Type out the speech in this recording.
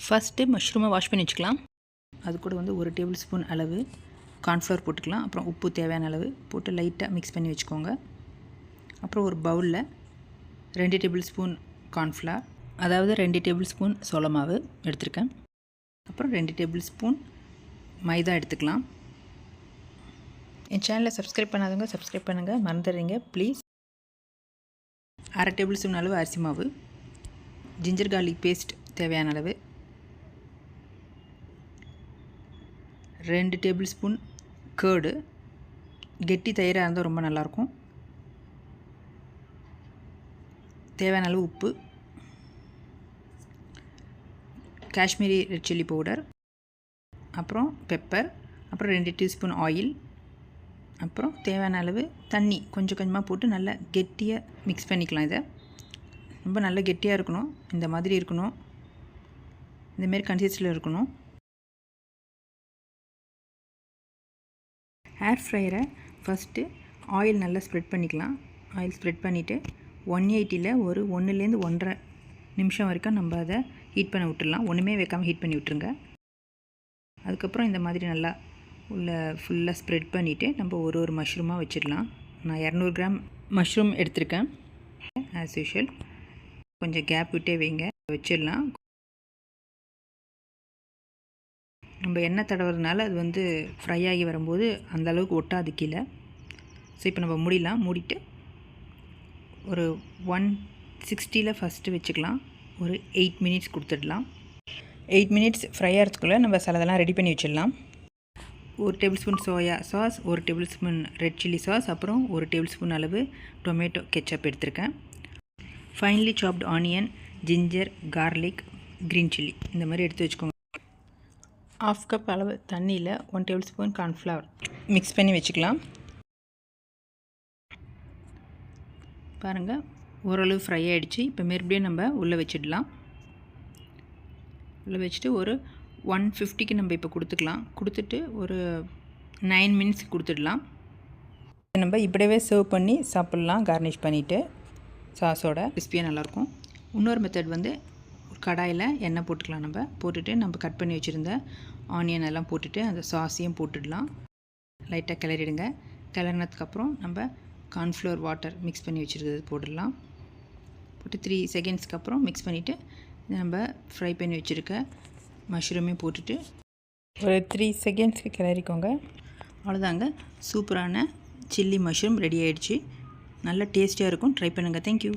First மஷ்ரூமை wash பண்ணி வச்சுக்கலாம். அது கூட வந்து 1 டேபிள் ஸ்பூன் அளவு கார்ன்ஃப்ளவர் போட்டுக்கலாம். அப்புறம் உப்பு தேவையான அளவு போட்டு லைட்டாக மிக்ஸ் பண்ணி வச்சுக்கோங்க. அப்புறம் ஒரு பவுலில் 2 டேபிள் ஸ்பூன் கார்ன்ஃப்ளவர், அதாவது 2 டேபிள் ஸ்பூன் சோள மாவு எடுத்திருக்கேன். அப்புறம் 2 டேபிள் ஸ்பூன் மைதா எடுத்துக்கலாம். என் சேனலை சப்ஸ்கிரைப் பண்ணாதவங்க சப்ஸ்கிரைப் பண்ணுங்கள், மறந்துடுறீங்க ப்ளீஸ். 1/2 டேபிள் ஸ்பூன் அளவு அரிசி மாவு, ஜிஞ்சர் கார்லிக் பேஸ்ட் தேவையான அளவு, 2 டேபிள் ஸ்பூன் கேர்டு, கெட்டி தயிராக இருந்தால் ரொம்ப நல்லாயிருக்கும், தேவையான அளவு உப்பு, காஷ்மீரி ரெட் சில்லி பவுடர், அப்புறம் பெப்பர், அப்புறம் 2 டீஸ்பூன் ஆயில், அப்புறம் தேவையான அளவு தண்ணி கொஞ்சம் கொஞ்சமாக போட்டு நல்லா கெட்டியாக மிக்ஸ் பண்ணிக்கலாம். இதை ரொம்ப நல்லா கெட்டியாக இருக்கணும், இந்த மாதிரி இருக்கணும், இந்தமாரி கன்சிஸ்டன்சியில் இருக்கணும். ஏர் ஃப்ரையரை ஃபஸ்ட்டு ஆயில் நல்லா ஸ்ப்ரெட் பண்ணிக்கலாம். ஆயில் ஸ்ப்ரெட் பண்ணிவிட்டு 180ல் ஒரு 1லேருந்து 1.5 நிமிஷம் வரைக்கும் நம்ம அதை ஹீட் பண்ண விட்டுடலாம். ஒன்றுமே வைக்காமல் ஹீட் பண்ணி விட்டுருங்க. அதுக்கப்புறம் இந்த மாதிரி நல்லா ஃபுல்லாக ஸ்ப்ரெட் பண்ணிவிட்டு நம்ம ஒரு மஷ்ரூமாக வச்சிடலாம். நான் 200 கிராம் மஷ்ரூம் எடுத்திருக்கேன். ஆஸ் யூஷுவல் கொஞ்சம் கேப் விட்டே வைங்க, வச்சிடலாம். நம்ம எண்ணெய் தடவுறதுனால அது வந்து ஃப்ரை ஆகி வரும்போது அந்தளவுக்கு ஒட்டாது கீழே. ஸோ இப்போ நம்ம மூடிட்டு ஒரு 160ல் ஃபஸ்ட்டு வச்சுக்கலாம். ஒரு 8 மினிட்ஸ் கொடுத்துடலாம். 8 மினிட்ஸ் ஃப்ரை ஆகிறதுக்குள்ளே நம்ம சிலதெல்லாம் ரெடி பண்ணி வச்சிடலாம். 1 table spoon soya sauce, 1 table spoon red chilli sauce, அப்புறம் 1 டேபிள் ஸ்பூன் அளவு டொமேட்டோ கெச்சப் எடுத்திருக்கேன். ஃபைன்லி சாப்டு onion, ginger, garlic, green chilli இந்த மாதிரி எடுத்து வச்சுக்கோங்க. 1/2 கப் அளவு தண்ணியில் 1 டேபிள் ஸ்பூன் கார்ன்ஃப்ளவர் மிக்ஸ் பண்ணி வச்சுக்கலாம். பாருங்கள், ஓரளவு ஃப்ரை ஆகிடுச்சு. இப்போ மறுபடியும் நம்ம உள்ளே வச்சிடலாம். உள்ளே வச்சுட்டு ஒரு 150க்கு நம்ம இப்போ கொடுத்துட்டு ஒரு 9 மினிட்ஸ் கொடுத்துடலாம். நம்ம இப்படியே சர்வ் பண்ணி சாப்பிட்லாம், கார்னிஷ் பண்ணிவிட்டு சாஸோட. கிறிஸ்பியாக நல்லாயிருக்கும். இன்னொரு மெத்தட் வந்து ஒரு கடாயில் எண்ணெய் போட்டுக்கலாம். நம்ம கட் பண்ணி வச்சுருந்த ஆனியன் எல்லாம் போட்டுட்டு அந்த சாஸையும் போட்டுடலாம். லைட்டாக கிளறிடுங்க. கிளறினதுக்கப்புறம் நம்ம கார்ன்ஃப்ளவர் வாட்டர் மிக்ஸ் பண்ணி வச்சுருக்கிறது போட்டுடலாம். போட்டு 3 செகண்ட்ஸ்க்கு அப்புறம் மிக்ஸ் பண்ணிவிட்டு நம்ம ஃப்ரை பண்ணி வச்சுருக்க மஷ்ரூமையும் போட்டுட்டு ஒரு 3 செகண்ட்ஸ்க்கு கிளறிக்கோங்க. அவ்வளோதாங்க, சூப்பரான சில்லி மஷ்ரூம் ரெடி ஆகிடுச்சு. நல்லா டேஸ்டியாக இருக்கும். ட்ரை பண்ணுங்கள். தேங்க்யூ.